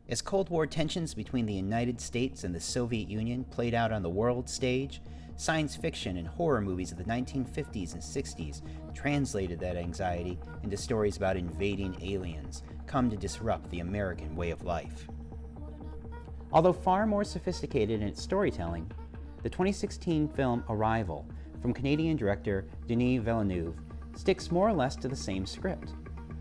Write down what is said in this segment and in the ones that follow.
As Cold War tensions between the United States and the Soviet Union played out on the world stage, science fiction and horror movies of the 1950s and 60s translated that anxiety into stories about invading aliens come to disrupt the American way of life. Although far more sophisticated in its storytelling, the 2016 film Arrival from Canadian director Denis Villeneuve sticks more or less to the same script.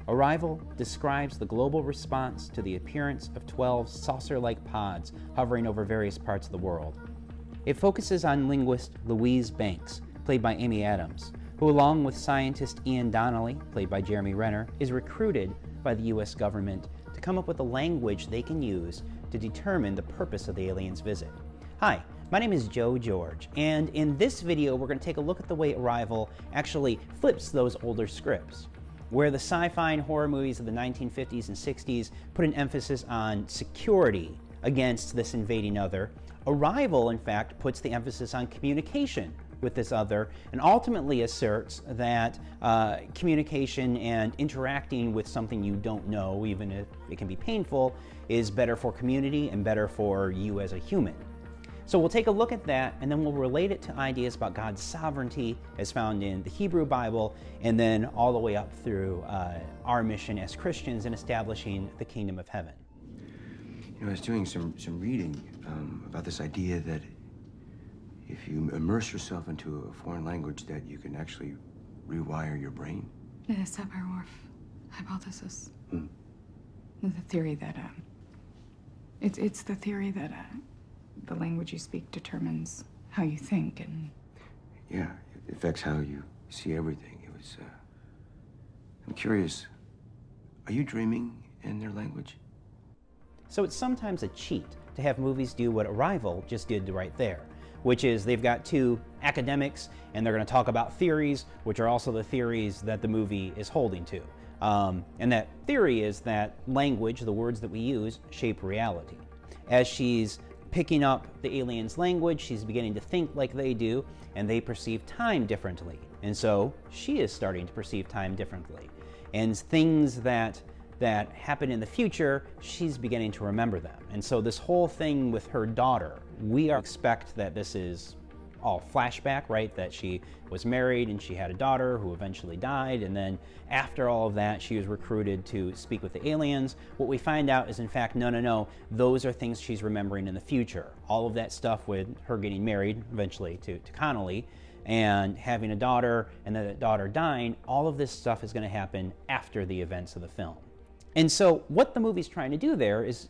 Arrival describes the global response to the appearance of 12 saucer-like pods hovering over various parts of the world. It focuses on linguist Louise Banks, played by Amy Adams, who along with scientist Ian Donnelly, played by Jeremy Renner, is recruited by the US government to come up with a language they can use to determine the purpose of the aliens' visit. Hi, my name is Joe George, and in this video we're going to take a look at the way Arrival actually flips those older scripts. Where the sci-fi and horror movies of the 1950s and 60s put an emphasis on security against this invading other, Arrival, in fact, puts the emphasis on communication with this other and ultimately asserts that communication and interacting with something you don't know, even if it can be painful, is better for community and better for you as a human. So we'll take a look at that, and then we'll relate it to ideas about God's sovereignty as found in the Hebrew Bible, and then all the way up through our mission as Christians in establishing the kingdom of heaven. You know, I was doing some reading about this idea that if you immerse yourself into a foreign language, that you can actually rewire your brain. The Sapir-Whorf hypothesis. The theory that it's the theory that the language you speak determines how you think, and yeah, it affects how you see everything. It was I'm curious, are you dreaming in their language? So it's sometimes a cheat to have movies do what Arrival just did right there, which is they've got two academics and they're going to talk about theories, which are also the theories that the movie is holding to. And that theory is that language, the words that we use, shape reality. As she's picking up the aliens' language, she's beginning to think like they do, and they perceive time differently. And so she is starting to perceive time differently. And things that happen in the future, she's beginning to remember them. And so this whole thing with her daughter, we expect that this is all flashback, right? That she was married and she had a daughter who eventually died, and then after all of that she was recruited to speak with the aliens. What we find out is in fact no, those are things she's remembering in the future. All of that stuff with her getting married eventually to Connolly and having a daughter and then that daughter dying, all of this stuff is going to happen after the events of the film. And so what the movie's trying to do there is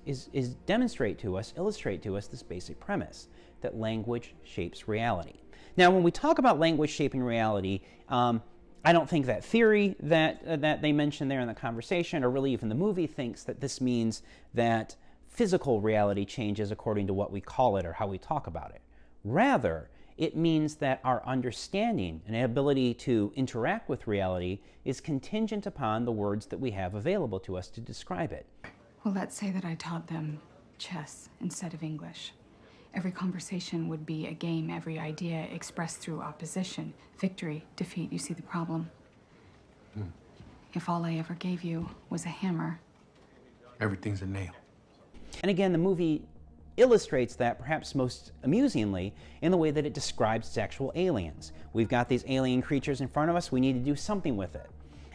demonstrate to us, illustrate to us this basic premise, that language shapes reality. Now, when we talk about language shaping reality, I don't think that theory that they mentioned there in the conversation, or really even the movie, thinks that this means that physical reality changes according to what we call it or how we talk about it. Rather, it means that our understanding and ability to interact with reality is contingent upon the words that we have available to us to describe it. well, let's say that I taught them chess instead of English. Every conversation would be a game, every idea expressed through opposition, victory, defeat. You see the problem? If all I ever gave you was a hammer, everything's a nail. And again, the movie illustrates that perhaps most amusingly in the way that it describes its actual aliens. We've got these alien creatures in front of us, we need to do something with it.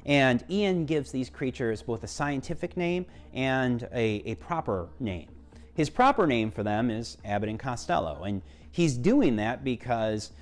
And Ian gives these creatures both a scientific name and a proper name. His proper name for them is Abbott and Costello, and he's doing that because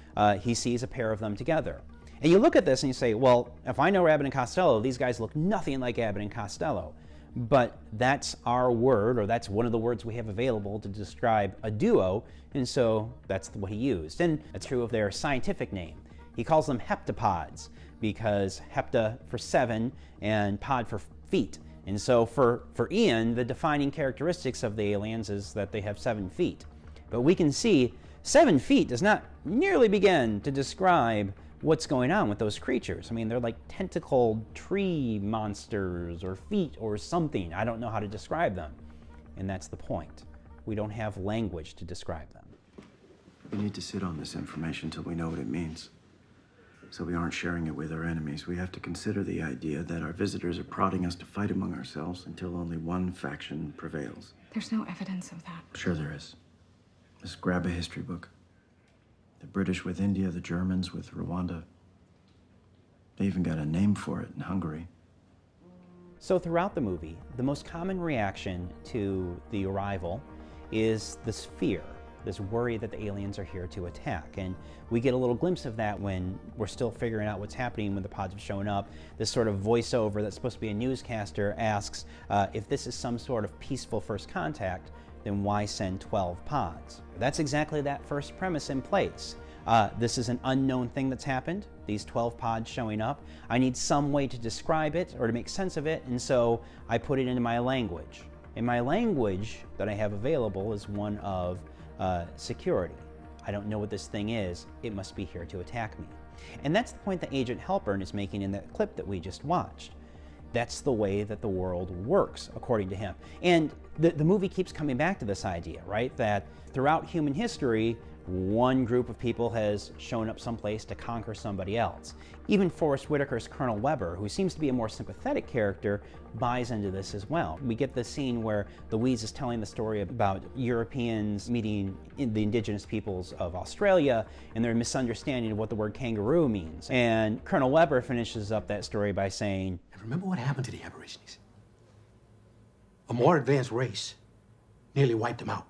he sees a pair of them together. And you look at this and you say, well, if I know Abbott and Costello, these guys look nothing like Abbott and Costello. But that's our word, or that's one of the words we have available to describe a duo, and so that's what he used. And it's true of their scientific name. He calls them heptapods, because hepta for 7 and pod for feet. And so for Ian, the defining characteristics of the aliens is that they have 7 feet. But we can see 7 feet does not nearly begin to describe what's going on with those creatures. I mean, they're like tentacled tree monsters or feet or something. I don't know how to describe them. And that's the point. We don't have language to describe them. We need to sit on this information until we know what it means. so we aren't sharing it with our enemies. We have to consider the idea that our visitors are prodding us to fight among ourselves until only one faction prevails. There's no evidence of that. Sure there is. Just grab a history book. The British with India, the Germans with Rwanda. They even got a name for it in Hungary. So throughout the movie, the most common reaction to the arrival is this fear, this worry that the aliens are here to attack. And we get a little glimpse of that when we're still figuring out what's happening when the pods have shown up. This sort of voiceover that's supposed to be a newscaster asks, if this is some sort of peaceful first contact, then why send 12 pods? That's exactly that first premise in place. This is an unknown thing that's happened, these 12 pods showing up. I need some way to describe it or to make sense of it, and so I put it into my language. And my language that I have available is one of security. I don't know what this thing is. It must be here to attack me. And that's the point that Agent Halpern is making in that clip that we just watched. That's the way that the world works, according to him. And the movie keeps coming back to this idea, right? That throughout human history, one group of people has shown up someplace to conquer somebody else. Even Forrest Whitaker's Colonel Weber, who seems to be a more sympathetic character, buys into this as well. We get the scene where Louise is telling the story about Europeans meeting the indigenous peoples of Australia and their misunderstanding of what the word kangaroo means. And Colonel Weber finishes up that story by saying, And remember what happened to the Aborigines? A more advanced race nearly wiped them out.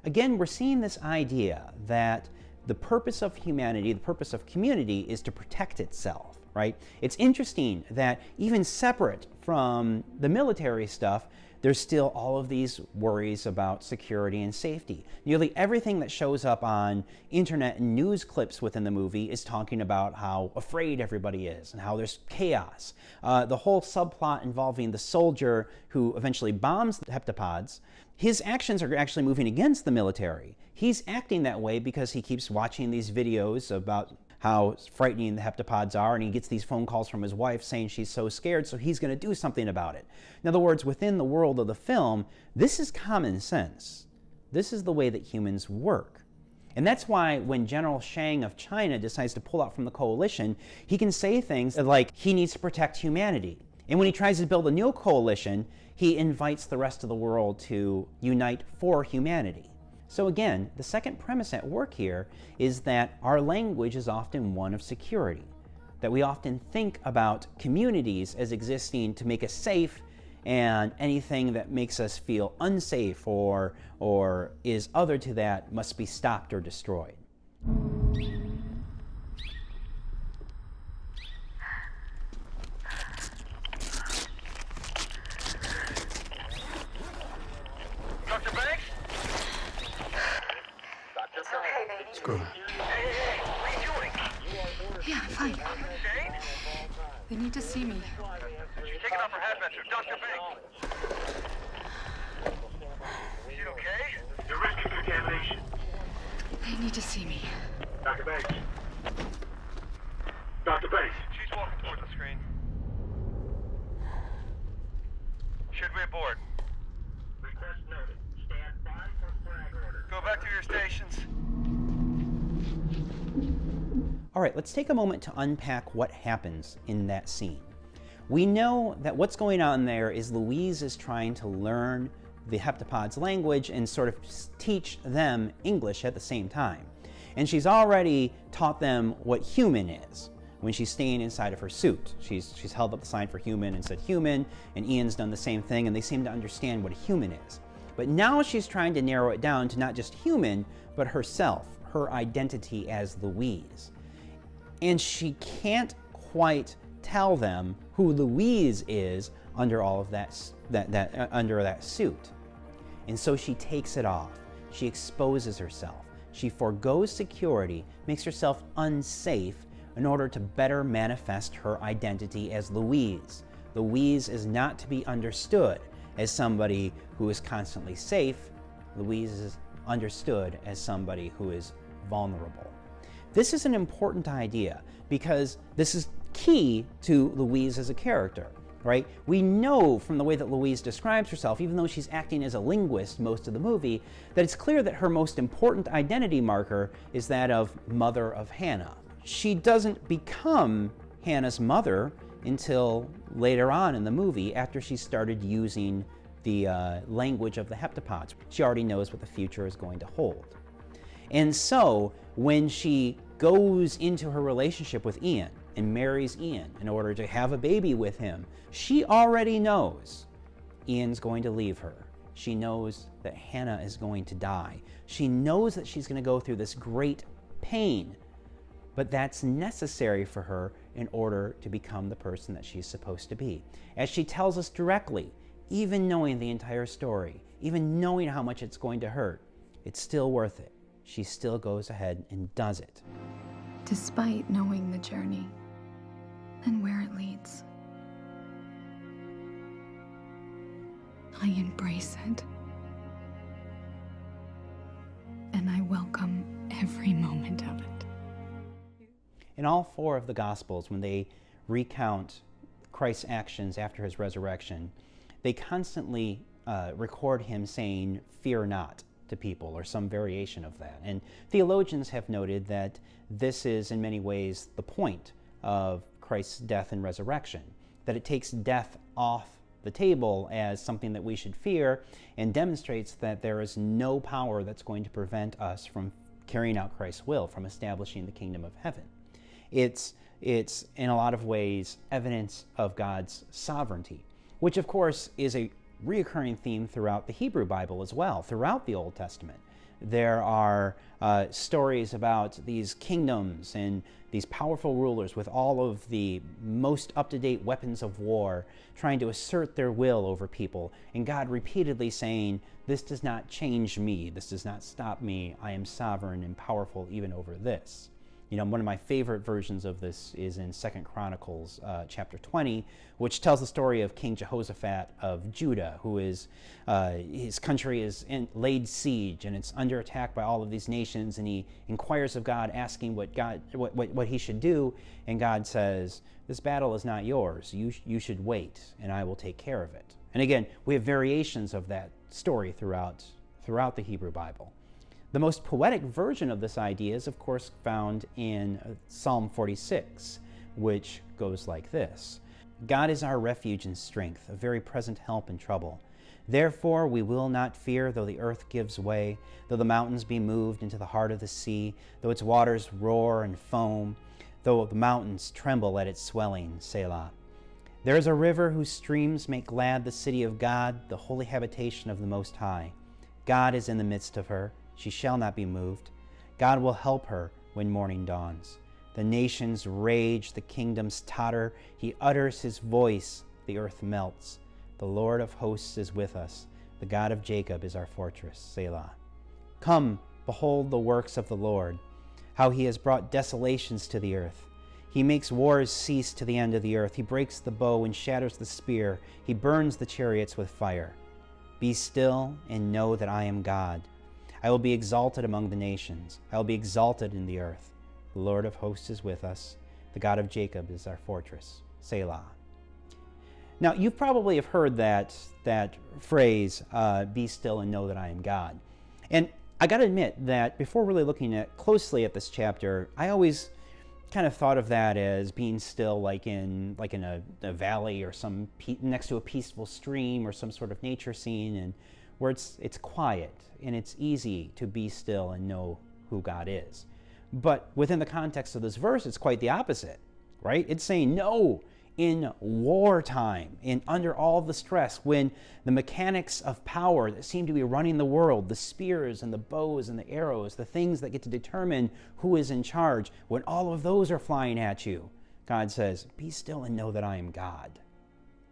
Again, we're seeing this idea that the purpose of humanity, the purpose of community, is to protect itself, right? It's interesting that even separate from the military stuff, there's still all of these worries about security and safety. Nearly everything that shows up on internet and news clips within the movie is talking about how afraid everybody is and how there's chaos. The whole subplot involving the soldier who eventually bombs the heptapods, his actions are actually moving against the military. He's acting that way because he keeps watching these videos about how frightening the heptapods are, and he gets these phone calls from his wife saying she's so scared, so he's going to do something about it. In other words, within the world of the film, this is common sense. This is the way that humans work. And that's why when General Shang of China decides to pull out from the coalition, he can say things like he needs to protect humanity. And when he tries to build a new coalition, he invites the rest of the world to unite for humanity. So again, the second premise at work here is that our language is often one of security, that we often think about communities as existing to make us safe, and anything that makes us feel unsafe or is other to that must be stopped or destroyed. Screw it. Hey, what are you doing? Yeah, fine. Jane? They need to see me. She's taking off her headband to Dr. Banks. Is she okay? You're risking contamination. They need to see me. Dr. Banks. Dr. Banks. She's walking towards the screen. Should we aboard? Request noted. Stand by for flag order. Go back to your stations. All right, let's take a moment to unpack what happens in that scene. We know that what's going on there is Louise is trying to learn the heptapods' language and sort of teach them English at the same time. And she's already taught them what human is when she's staying inside of her suit. She's held up the sign for human and said human, and Ian's done the same thing, and they seem to understand what a human is. But now she's trying to narrow it down to not just human, but herself, her identity as Louise. And she can't quite tell them who Louise is under all of under that suit. And so she takes it off. She exposes herself. She forgoes security, makes herself unsafe in order to better manifest her identity as Louise. Louise is not to be understood as somebody who is constantly safe. Louise is understood as somebody who is vulnerable. This is an important idea because this is key to Louise as a character, right? We know from the way that Louise describes herself, even though she's acting as a linguist most of the movie, that it's clear that her most important identity marker is that of mother of Hannah. she doesn't become Hannah's mother until later on in the movie, after she started using the language of the heptapods. She already knows what the future is going to hold. And so when she goes into her relationship with Ian and marries Ian in order to have a baby with him, she already knows Ian's going to leave her. She knows that Hannah is going to die. She knows that she's going to go through this great pain, but that's necessary for her in order to become the person that she's supposed to be. As she tells us directly, even knowing the entire story, even knowing how much it's going to hurt, it's still worth it. She still goes ahead and does it. Despite knowing the journey and where it leads, I embrace it. And I welcome every moment of it. In all four of the Gospels, when they recount Christ's actions after his resurrection, they constantly record him saying, "Fear not," to people, or some variation of that. And theologians have noted that this is in many ways the point of Christ's death and resurrection, that it takes death off the table as something that we should fear and demonstrates that there is no power that's going to prevent us from carrying out Christ's will, from establishing the kingdom of heaven. It's in a lot of ways evidence of God's sovereignty, which of course is a reoccurring theme throughout the Hebrew Bible as well, throughout the Old Testament. There are stories about these kingdoms and these powerful rulers with all of the most up-to-date weapons of war trying to assert their will over people, and God repeatedly saying, "This does not change me, this does not stop me, I am sovereign and powerful even over this." You know, one of my favorite versions of this is in 2 Chronicles chapter 20, which tells the story of King Jehoshaphat of Judah, who is, his country is laid siege and it's under attack by all of these nations, and he inquires of God, asking what he should do, and God says, "This battle is not yours. You should wait, and I will take care of it." And again, we have variations of that story throughout the Hebrew Bible. The most poetic version of this idea is, of course, found in Psalm 46, which goes like this: "God is our refuge and strength, a very present help in trouble. Therefore we will not fear, though the earth gives way, though the mountains be moved into the heart of the sea, though its waters roar and foam, though the mountains tremble at its swelling, Selah. There is a river whose streams make glad the city of God, the holy habitation of the Most High. God is in the midst of her. She shall not be moved. God will help her when morning dawns. The nations rage, the kingdoms totter. He utters his voice, the earth melts. The Lord of hosts is with us. The God of Jacob is our fortress, Selah. Come, behold the works of the Lord, how he has brought desolations to the earth. He makes wars cease to the end of the earth. He breaks the bow and shatters the spear. He burns the chariots with fire. Be still and know that I am God. I will be exalted among the nations. I will be exalted in the earth. The Lord of hosts is with us. The God of Jacob is our fortress, Selah." Now, you probably have heard that phrase, "Be still and know that I am God." And I got to admit that before really looking closely at this chapter, I always kind of thought of that as being still like in a valley or next to a peaceful stream or some sort of nature scene, and where it's quiet and it's easy to be still and know who God is. But within the context of this verse, it's quite the opposite, right? It's saying, no, in wartime, and under all the stress, when the mechanics of power that seem to be running the world, the spears and the bows and the arrows, the things that get to determine who is in charge, when all of those are flying at you, God says, "Be still and know that I am God,"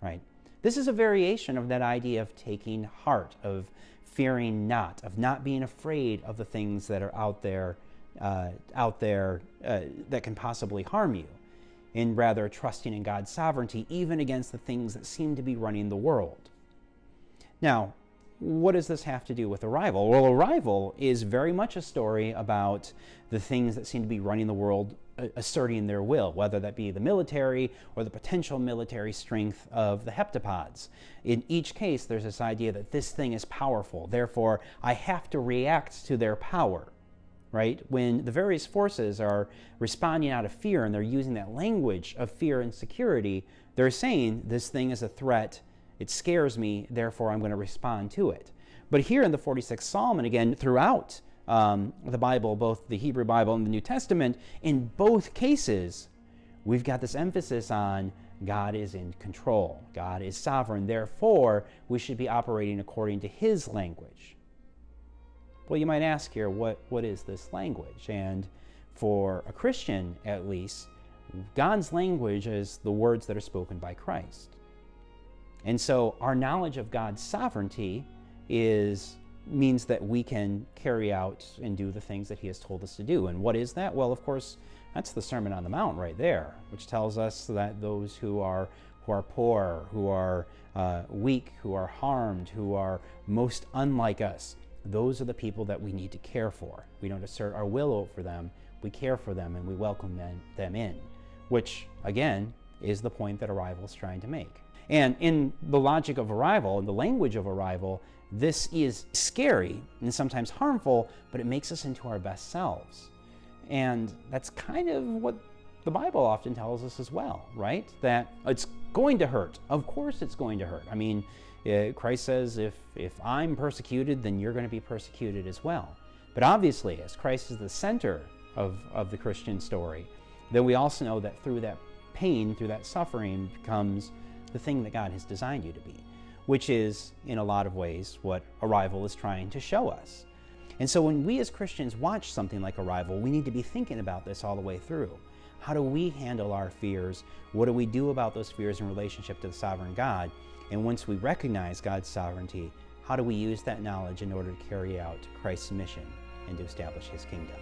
right? This is a variation of that idea of taking heart, of fearing not, of not being afraid of the things that are out there that can possibly harm you, and rather trusting in God's sovereignty, even against the things that seem to be running the world. Now, what does this have to do with Arrival? Well, Arrival is very much a story about the things that seem to be running the world asserting their will, whether that be the military or the potential military strength of the heptapods. In each case, there's this idea that this thing is powerful, therefore I have to react to their power, right? When the various forces are responding out of fear and they're using that language of fear and security, they're saying this thing is a threat, it scares me, therefore I'm going to respond to it. But here in the 46th Psalm, and again throughout the Bible, both the Hebrew Bible and the New Testament, in both cases, we've got this emphasis on God is in control. God is sovereign. Therefore, we should be operating according to His language. Well, you might ask here, what is this language? And for a Christian, at least, God's language is the words that are spoken by Christ. And so our knowledge of God's sovereignty means that we can carry out and do the things that He has told us to do. And what is that? Well, of course, that's the Sermon on the Mount right there, which tells us that those who are poor, who are weak, who are harmed, who are most unlike us, those are the people that we need to care for. We don't assert our will over them, we care for them and we welcome them in, which, again, is the point that Arrival is trying to make. And in the logic of Arrival, in the language of Arrival, this is scary and sometimes harmful, but it makes us into our best selves. And that's kind of what the Bible often tells us as well, right? That it's going to hurt. Of course it's going to hurt. I mean, Christ says, if I'm persecuted, then you're going to be persecuted as well. But obviously, as Christ is the center of the Christian story, then we also know that through that pain, through that suffering, comes the thing that God has designed you to be, which is, in a lot of ways, what Arrival is trying to show us. And so when we as Christians watch something like Arrival, we need to be thinking about this all the way through. How do we handle our fears? What do we do about those fears in relationship to the sovereign God? And once we recognize God's sovereignty, how do we use that knowledge in order to carry out Christ's mission and to establish His kingdom?